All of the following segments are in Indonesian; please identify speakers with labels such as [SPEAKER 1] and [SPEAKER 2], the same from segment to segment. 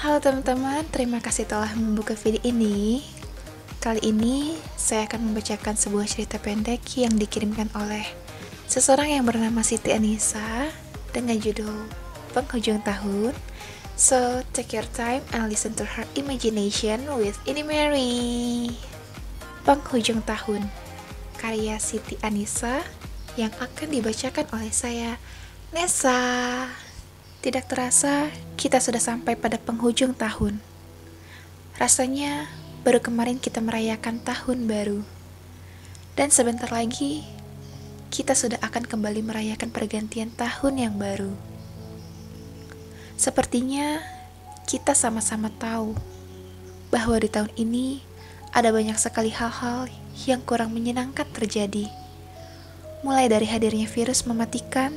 [SPEAKER 1] Halo teman-teman, terima kasih telah membuka video ini. Kali ini saya akan membacakan sebuah cerita pendek yang dikirimkan oleh seseorang yang bernama Siti Anissa dengan judul Penghujung Tahun. So, take your time and listen to her imagination with Ini Mary. Penghujung Tahun, karya Siti Anissa yang akan dibacakan oleh saya, Nessa. Tidak terasa, kita sudah sampai pada penghujung tahun. Rasanya, baru kemarin kita merayakan tahun baru. Dan sebentar lagi, kita sudah akan kembali merayakan pergantian tahun yang baru. Sepertinya, kita sama-sama tahu bahwa di tahun ini ada banyak sekali hal-hal yang kurang menyenangkan terjadi. Mulai dari hadirnya virus mematikan,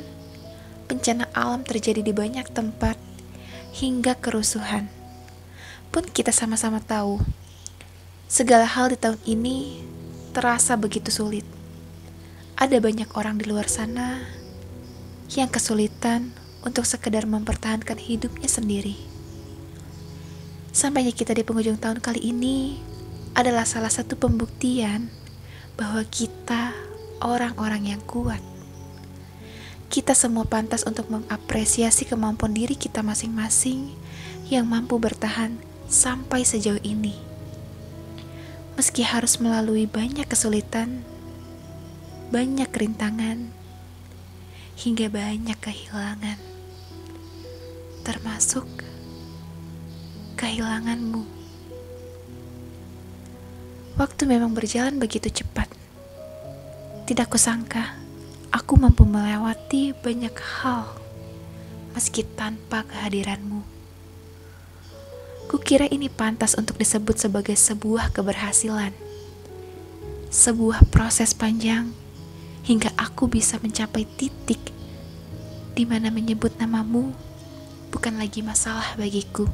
[SPEAKER 1] bencana alam terjadi di banyak tempat, hingga kerusuhan. Pun kita sama-sama tahu, segala hal di tahun ini terasa begitu sulit. Ada banyak orang di luar sana yang kesulitan untuk sekedar mempertahankan hidupnya sendiri. Sampainya kita di penghujung tahun kali ini adalah salah satu pembuktian bahwa kita orang-orang yang kuat. Kita semua pantas untuk mengapresiasi kemampuan diri kita masing-masing yang mampu bertahan sampai sejauh ini. Meski harus melalui banyak kesulitan, banyak rintangan, hingga banyak kehilangan, termasuk kehilanganmu. Waktu memang berjalan begitu cepat. Tidak kusangka aku mampu melewati banyak hal meski tanpa kehadiranmu. Kukira ini pantas untuk disebut sebagai sebuah keberhasilan, sebuah proses panjang hingga aku bisa mencapai titik di mana menyebut namamu bukan lagi masalah bagiku.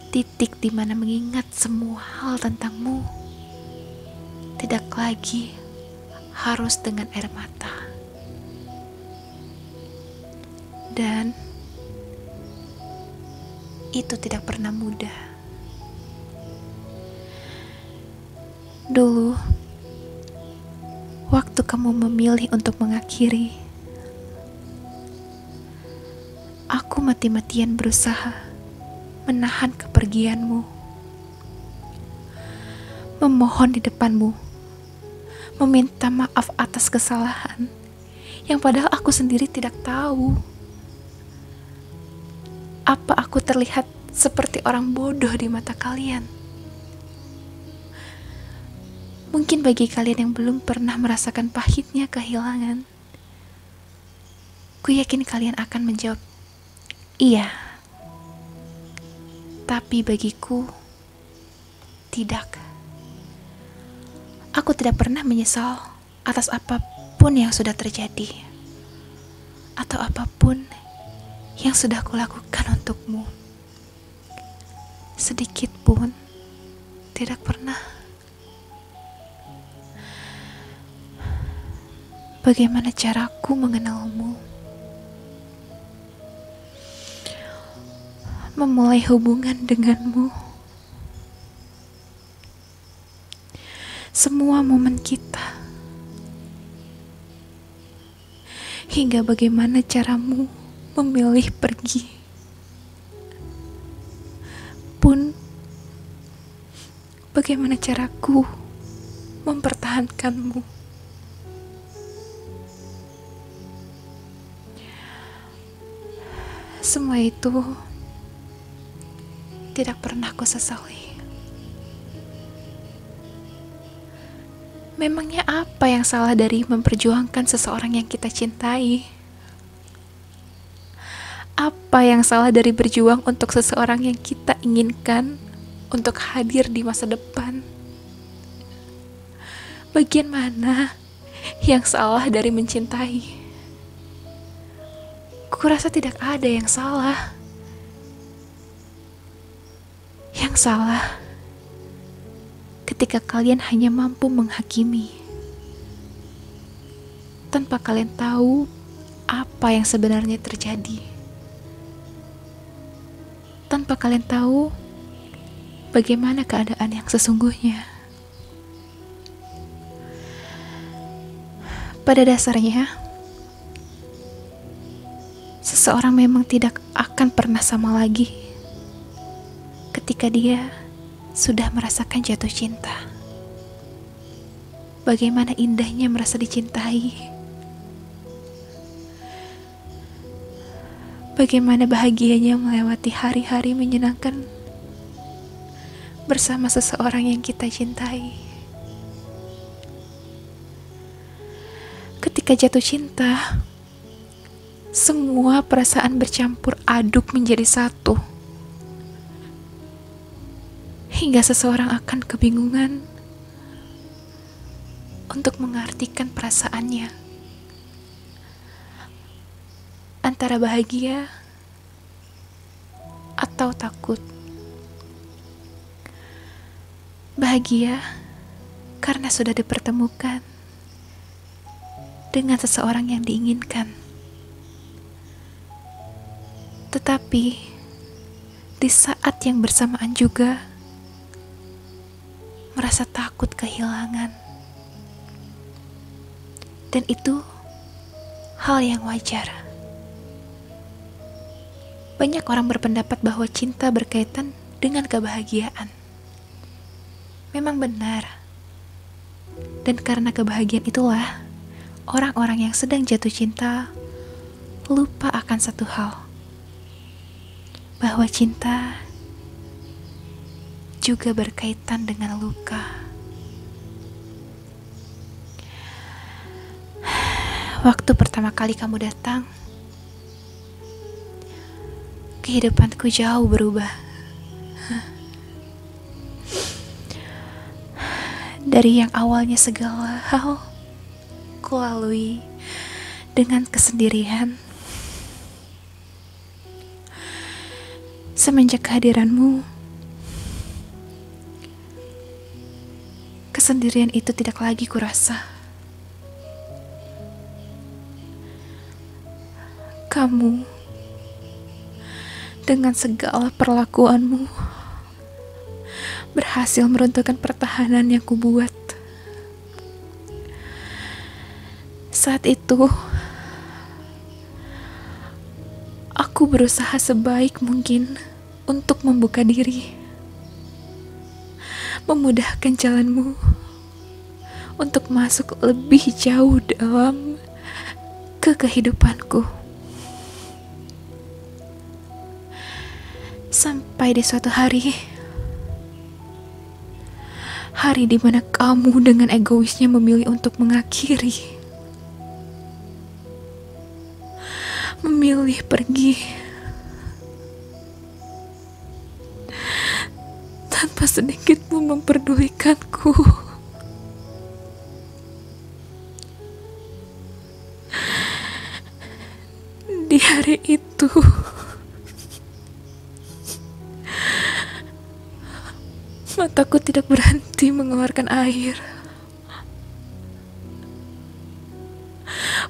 [SPEAKER 1] Titik di mana mengingat semua hal tentangmu tidak lagi harus dengan air mata. Dan itu tidak pernah mudah. Dulu, waktu kamu memilih untuk mengakhiri, aku mati-matian berusaha menahan kepergianmu, memohon di depanmu, meminta maaf atas kesalahan yang padahal aku sendiri tidak tahu. Apa aku terlihat seperti orang bodoh di mata kalian? Mungkin bagi kalian yang belum pernah merasakan pahitnya kehilangan, ku yakin kalian akan menjawab, iya. Tapi bagiku, tidak. Aku tidak pernah menyesal atas apapun yang sudah terjadi, atau apapun yang sudah kulakukan untukmu. Sedikit pun tidak pernah. Bagaimana caraku mengenalmu? Memulai hubungan denganmu. Semua momen kita, hingga bagaimana caramu memilih pergi, pun bagaimana caraku mempertahankanmu. Semua itu tidak pernah ku sesali. Memangnya apa yang salah dari memperjuangkan seseorang yang kita cintai? Apa yang salah dari berjuang untuk seseorang yang kita inginkan untuk hadir di masa depan? Bagian mana yang salah dari mencintai? Kurasa tidak ada yang salah. Yang salah ketika kalian hanya mampu menghakimi tanpa kalian tahu apa yang sebenarnya terjadi. tanpa kalian tahu bagaimana keadaan yang sesungguhnya. Pada dasarnya, seseorang memang tidak akan pernah sama lagi ketika dia sudah merasakan jatuh cinta. Bagaimana indahnya merasa dicintai. Bagaimana bahagianya melewati hari-hari menyenangkan bersama seseorang yang kita cintai. Ketika jatuh cinta, semua perasaan bercampur aduk menjadi satu. Hingga seseorang akan kebingungan untuk mengartikan perasaannya antara bahagia atau takut. Bahagia karena sudah dipertemukan dengan seseorang yang diinginkan. Tetapi di saat yang bersamaan juga merasa takut kehilangan. Dan itu hal yang wajar. Banyak orang berpendapat bahwa cinta berkaitan dengan kebahagiaan. Memang benar. Dan karena kebahagiaan itulah, orang-orang yang sedang jatuh cinta lupa akan satu hal. Bahwa cinta juga berkaitan dengan luka. Waktu pertama kali kamu datang, kehidupanku jauh berubah. Dari yang awalnya segala hal kulalui dengan kesendirian, semenjak kehadiranmu, kesendirian itu tidak lagi kurasa. Kamu dengan segala perlakuanmu berhasil meruntuhkan pertahanan yang kubuat. Saat itu, aku berusaha sebaik mungkin untuk membuka diri, memudahkan jalanmu untuk masuk lebih jauh dalam kehidupanku. Sampai di suatu hari di mana kamu dengan egoisnya memilih untuk mengakhiri, memilih pergi tanpa sedikit pun memperdulikanku. Di hari itu, mataku tidak berhenti mengeluarkan air.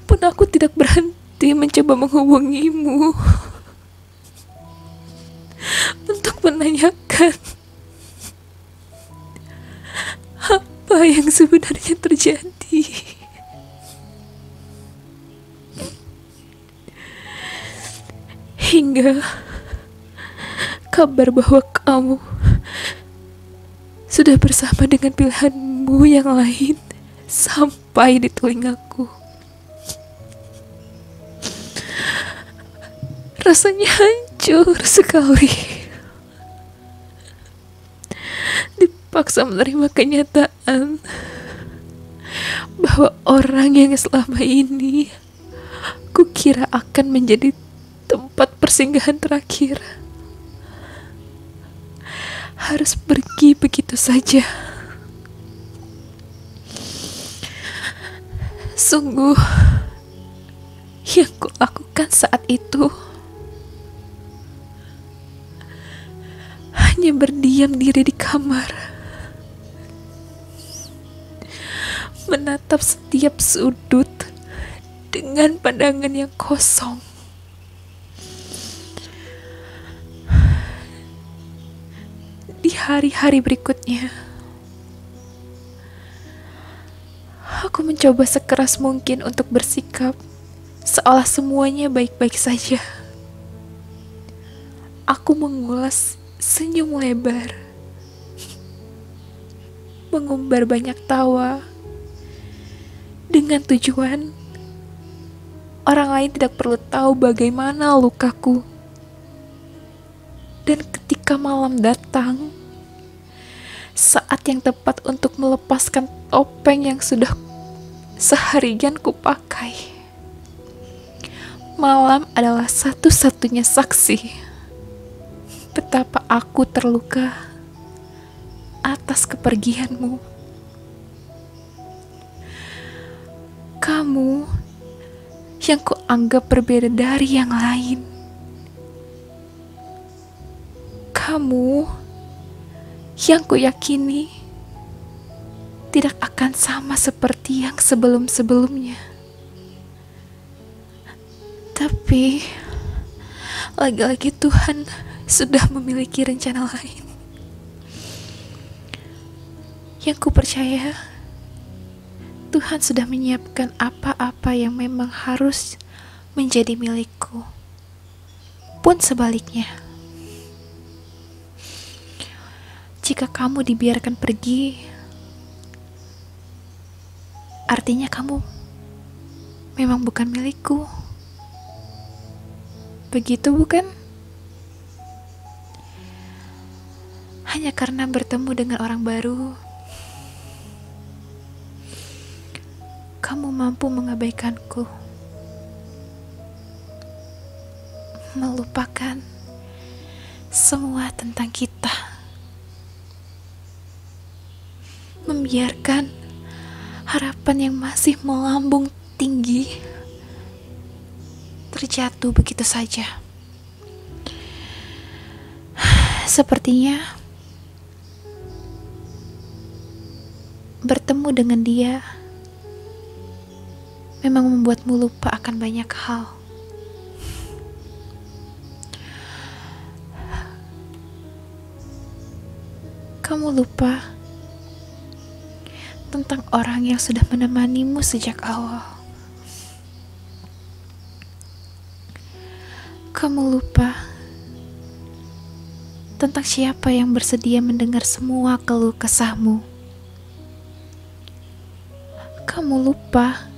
[SPEAKER 1] Pun aku tidak berhenti mencoba menghubungimu untuk menanyakan apa yang sebenarnya terjadi. Hingga kabar bahwa kamu sudah bersama dengan pilihanmu yang lain sampai di telingaku. Rasanya hancur sekali. Dipaksa menerima kenyataan bahwa orang yang selama ini kukira akan menjadi tempat persinggahan terakhir harus pergi begitu saja. Sungguh, yang kulakukan saat itu hanya berdiam diri di kamar, menatap setiap sudut dengan pandangan yang kosong. hari-hari berikutnya. Aku mencoba sekeras mungkin untuk bersikap seolah semuanya baik-baik saja. Aku mengulas senyum lebar, mengumbar banyak tawa, dengan tujuan orang lain tidak perlu tahu bagaimana lukaku. Dan ketika malam datang, saat yang tepat untuk melepaskan topeng yang sudah seharian kupakai, malam adalah satu-satunya saksi betapa aku terluka atas kepergianmu. Kamu yang kuanggap berbeda dari yang lain. Kamu yang kuyakini tidak akan sama seperti yang sebelum-sebelumnya. Tapi lagi-lagi Tuhan sudah memiliki rencana lain. Yang kupercaya, Tuhan sudah menyiapkan apa-apa yang memang harus menjadi milikku. Pun sebaliknya, jika kamu dibiarkan pergi, artinya kamu memang bukan milikku. Begitu bukan? Hanya karena bertemu dengan orang baru, kamu mampu mengabaikanku, melupakan semua tentang kita, membiarkan harapan yang masih melambung tinggi terjatuh begitu saja. Sepertinya bertemu dengan dia memang membuatmu lupa akan banyak hal. Kamu lupa tentang orang yang sudah menemanimu sejak awal. Kamu lupa tentang siapa yang bersedia mendengar semua keluh kesahmu. Kamu lupa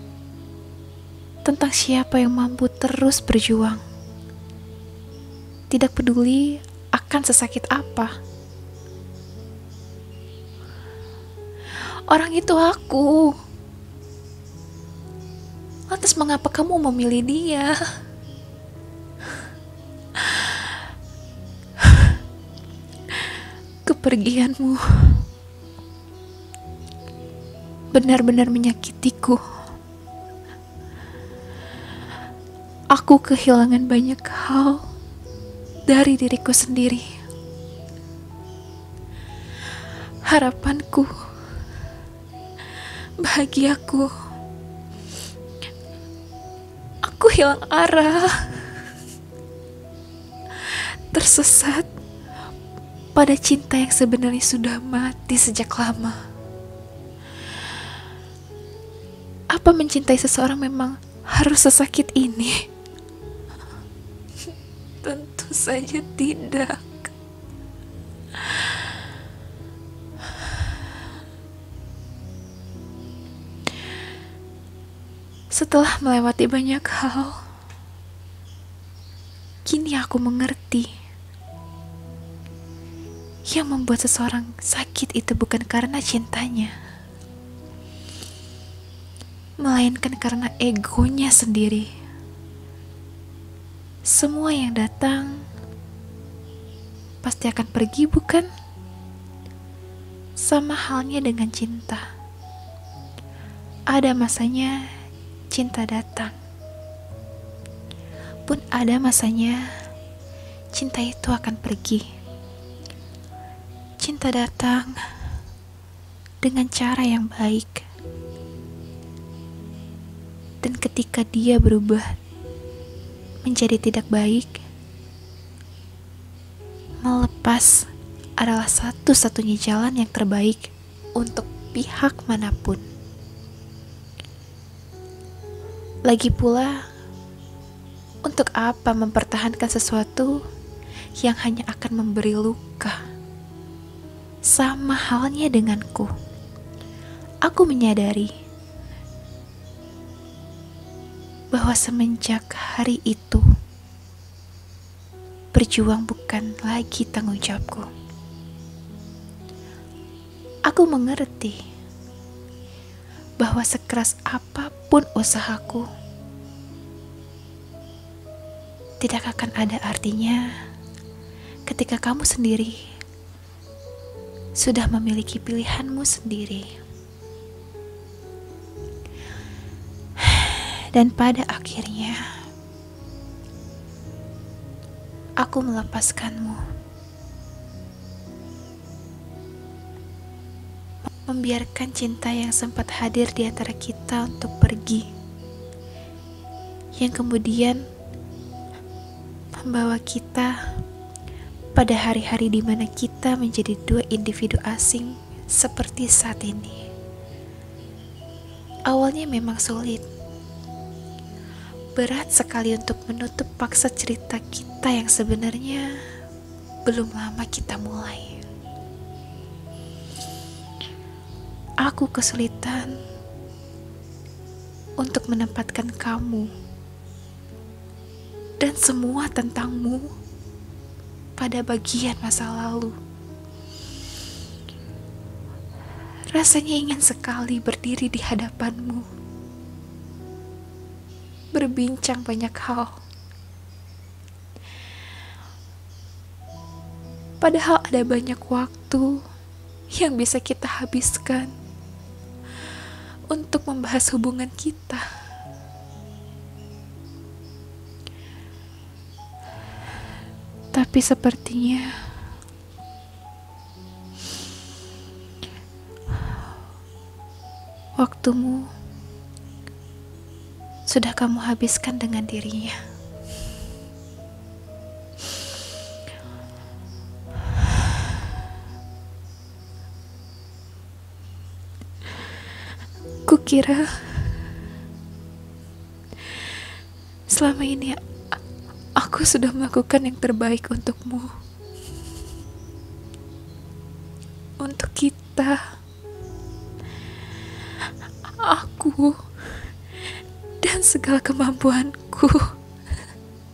[SPEAKER 1] tentang siapa yang mampu terus berjuang, tidak peduli akan sesakit apa. Orang itu aku. Lantas mengapa kamu memilih dia? Kepergianmu benar-benar menyakitiku. Aku kehilangan banyak hal dari diriku sendiri. Harapanku, bahagiaku. Aku hilang arah, tersesat pada cinta yang sebenarnya sudah mati sejak lama. Apa mencintai seseorang memang harus sesakit ini? Tentu saja tidak. Setelah melewati banyak hal, kini aku mengerti. Yang membuat seseorang sakit itu bukan karena cintanya, melainkan karena egonya sendiri. Semua yang datang pasti akan pergi, bukan? Sama halnya dengan cinta. Ada masanya cinta datang, pun ada masanya cinta itu akan pergi. Cinta datang dengan cara yang baik, dan ketika dia berubah menjadi tidak baik, melepas adalah satu-satunya jalan yang terbaik untuk pihak manapun. Lagi pula, untuk apa mempertahankan sesuatu yang hanya akan memberi luka? Sama halnya denganku. Aku menyadari bahwa semenjak hari itu, berjuang bukan lagi tanggung jawabku. Aku mengerti bahwa sekeras apapun usahaku, tidak akan ada artinya ketika kamu sendiri sudah memiliki pilihanmu sendiri. Dan pada akhirnya, aku melepaskanmu, membiarkan cinta yang sempat hadir di antara kita untuk pergi, yang kemudian membawa kita pada hari-hari di mana kita menjadi dua individu asing seperti saat ini. Awalnya memang sulit, berat sekali untuk menutup paksa cerita kita yang sebenarnya belum lama kita mulai. Aku kesulitan untuk menempatkan kamu dan semua tentangmu pada bagian masa lalu. Rasanya ingin sekali berdiri di hadapanmu, berbincang banyak hal. Padahal ada banyak waktu yang bisa kita habiskan untuk membahas hubungan kita. Tapi sepertinya waktumu sudah kamu habiskan dengan dirinya. Kukira selama ini aku sudah melakukan yang terbaik untukmu, untuk kita, aku, dan segala kemampuanku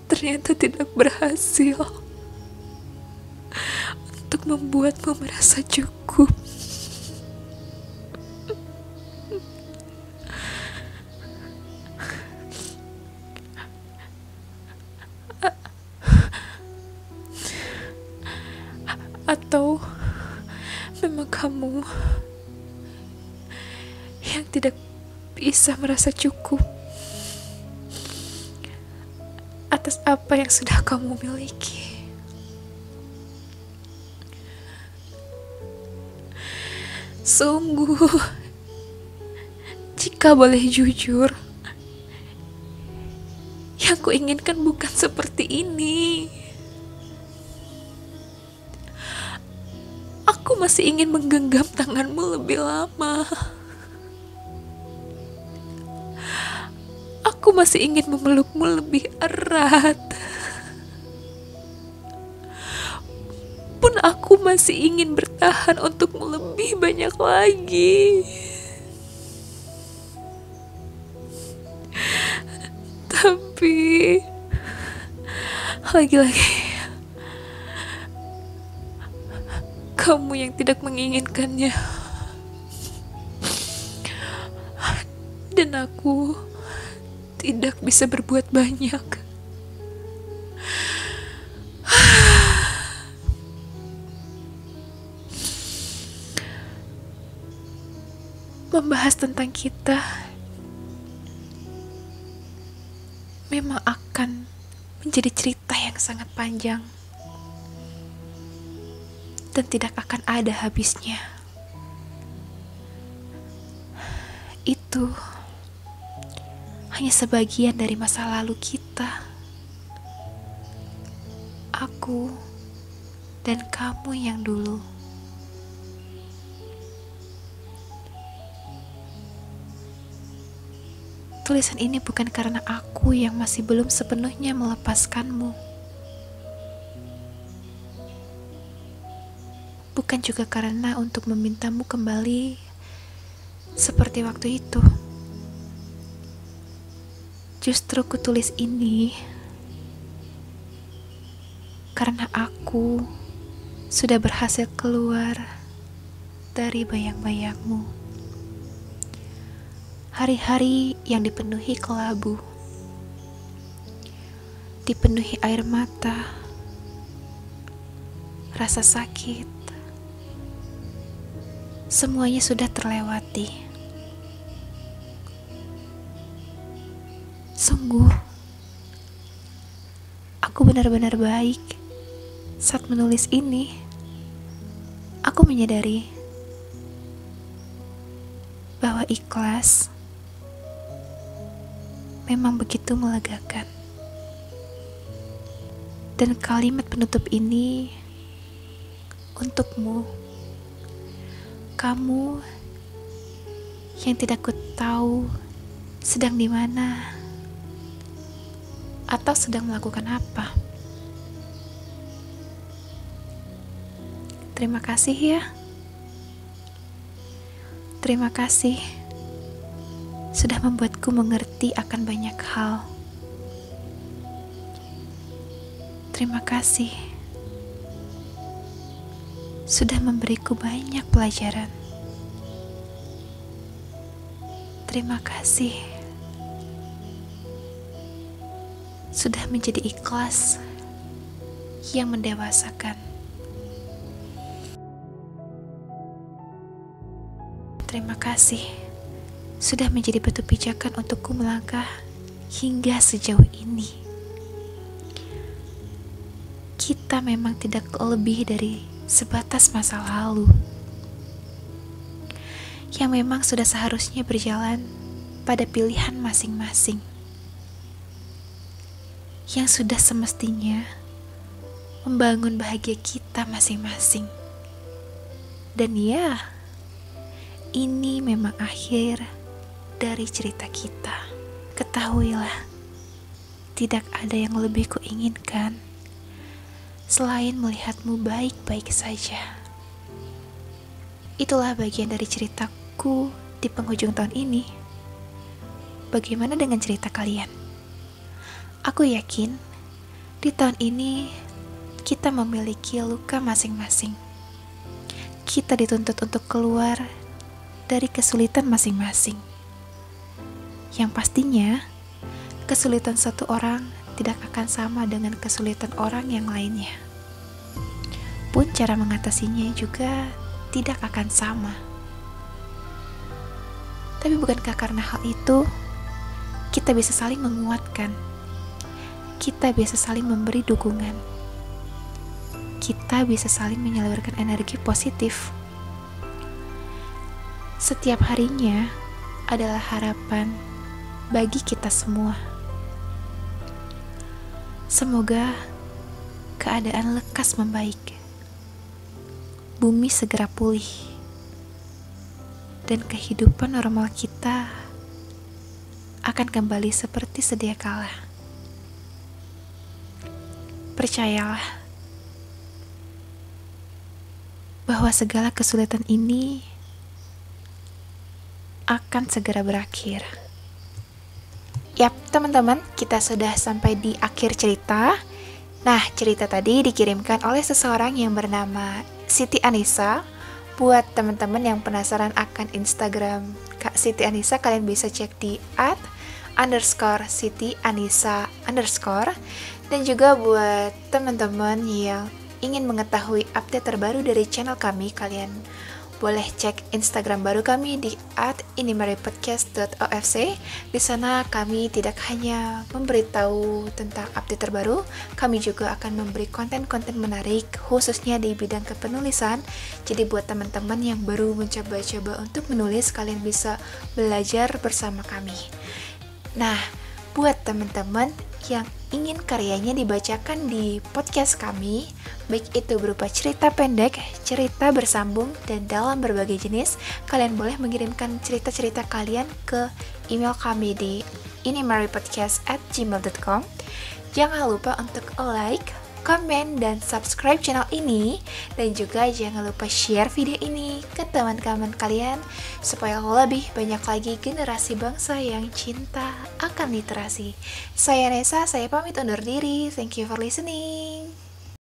[SPEAKER 1] ternyata tidak berhasil untuk membuatmu merasa cukup. Atau memang kamu yang tidak bisa merasa cukup atas apa yang sudah kamu miliki? Sungguh, jika boleh jujur, yang kuinginkan bukan seperti ini. Aku masih ingin menggenggam tanganmu lebih lama. Aku masih ingin memelukmu lebih erat. Pun aku masih ingin bertahan untukmu lebih banyak lagi. Tapi lagi-lagi kamu yang tidak menginginkannya, dan aku tidak bisa berbuat banyak. Membahas tentang kita memang akan menjadi cerita yang sangat panjang dan tidak akan ada habisnya. Itu hanya sebagian dari masa lalu kita. Aku dan kamu yang dulu. Tulisan ini bukan karena aku yang masih belum sepenuhnya melepaskanmu. Bukan juga karena untuk memintamu kembali seperti waktu itu. Justru kutulis ini karena aku sudah berhasil keluar dari bayang-bayangmu. Hari-hari yang dipenuhi kelabu, dipenuhi air mata, rasa sakit, semuanya sudah terlewati. Sungguh, aku benar-benar baik saat menulis ini. Aku menyadari bahwa ikhlas memang begitu melegakan. Dan kalimat penutup ini untukmu, kamu yang tidak ku tahu sedang di mana atau sedang melakukan apa. Terima kasih ya. Terima kasih sudah membuatku mengerti akan banyak hal. Terima kasih sudah memberiku banyak pelajaran. Terima kasih sudah menjadi ikhlas yang mendewasakan. Terima kasih sudah menjadi batu pijakan untukku melangkah hingga sejauh ini. Kita memang tidak lebih dari sebatas masa lalu yang memang sudah seharusnya berjalan pada pilihan masing-masing, yang sudah semestinya membangun bahagia kita masing-masing. Dan ya, ini memang akhir dari cerita kita. Ketahuilah, tidak ada yang lebih kuinginkan selain melihatmu baik-baik saja. Itulah bagian dari ceritaku di penghujung tahun ini. Bagaimana dengan cerita kalian? Aku yakin di tahun ini kita memiliki luka masing-masing. Kita dituntut untuk keluar dari kesulitan masing-masing. Yang pastinya, kesulitan satu orang tidak akan sama dengan kesulitan orang yang lainnya. Pun cara mengatasinya juga tidak akan sama. Tapi bukankah karena hal itu, kita bisa saling menguatkan. Kita bisa saling memberi dukungan. Kita bisa saling menyalurkan energi positif. Setiap harinya adalah harapan bagi kita semua. Semoga keadaan lekas membaik, bumi segera pulih, dan kehidupan normal kita akan kembali seperti sedia kala. Percayalah bahwa segala kesulitan ini akan segera berakhir. Yap, teman-teman, kita sudah sampai di akhir cerita. Nah, cerita tadi dikirimkan oleh seseorang yang bernama Siti Anissa. Buat teman-teman yang penasaran akan Instagram Kak Siti Anissa, kalian bisa cek di @_Siti_Anissa_. Dan juga buat teman-teman yang ingin mengetahui update terbaru dari channel kami, kalian boleh cek Instagram baru kami di @inimaripodcast.ofc. Di sana kami tidak hanya memberitahu tentang update terbaru, kami juga akan memberi konten-konten menarik khususnya di bidang kepenulisan. Jadi buat teman-teman yang baru mencoba-coba untuk menulis, kalian bisa belajar bersama kami. Nah, buat teman-teman yang ingin karyanya dibacakan di podcast kami, baik itu berupa cerita pendek, cerita bersambung, dan dalam berbagai jenis, kalian boleh mengirimkan cerita-cerita kalian ke email kami di inimarypodcast@gmail.com. Jangan lupa untuk like, komen, dan subscribe channel ini, dan juga jangan lupa share video ini ke teman-teman kalian supaya lebih banyak lagi generasi bangsa yang cinta akan literasi. Saya Nesa, saya pamit undur diri. Thank you for listening.